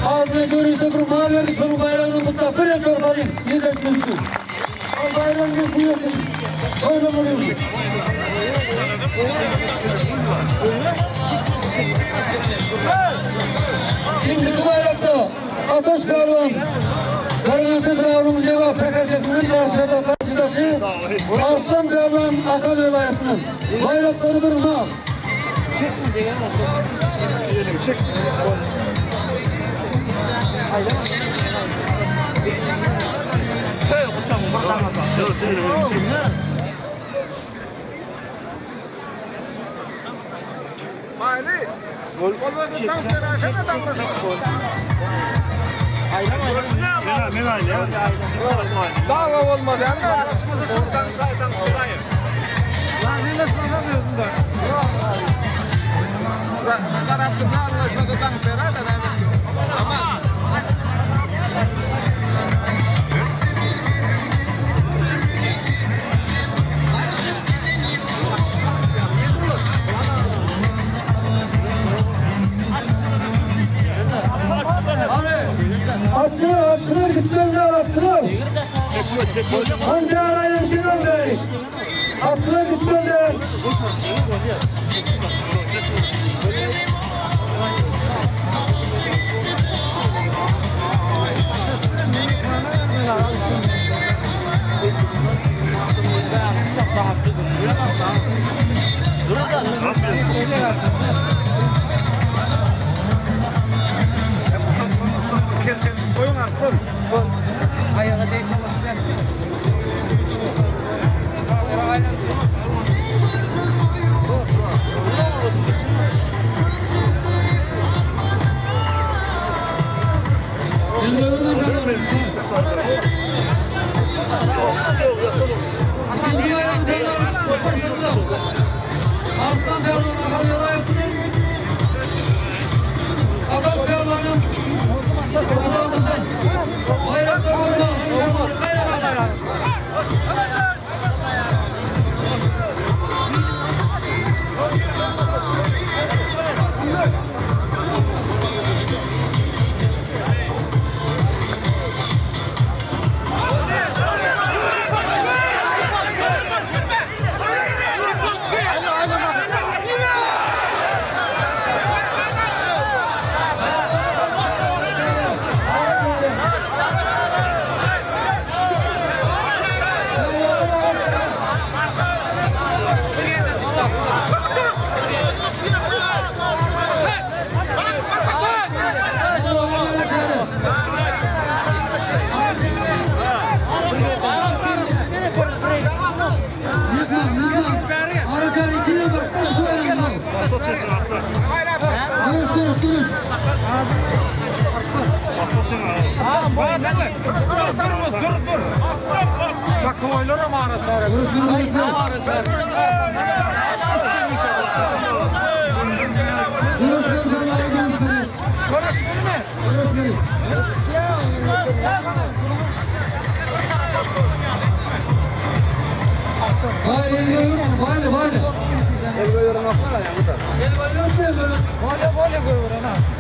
Ağzına görürse bir mal verdik, sonu bayramını mutlaka bir el torbalayım. Yeniden görüşürüz. O bayram geçiyorsun. Öyle oluyorsun. Şimdiki bayrakta Ateş Pehlivan Karamanlı Kıravru'nun cevap PKK'sının karşıdaki Aslan Pehlivan Aka Velayeti'nin bayrakları bir mal. Çek. Dava olmadı yani arasımızı sultan saydan kolayım. Lan ne nasıl anlamıyorsun da? Taraflıkla anlaşmadan beraber evet. Ama Atçılar gitmezler atçılar. Hangi arayın Sinan Bey? Atçılar gitmezler. koyun arsın. Ayağa değil çalışıyor. Aslan Pehlivan'a yola yaptınız. Ateş Pehlivan'ın bayrakları burada. Dur. Bak koylar ama arası var. Arası var. Vale. El koyuyorum akla ya bu da. El koyuyorum. Vale koyuyorum ha.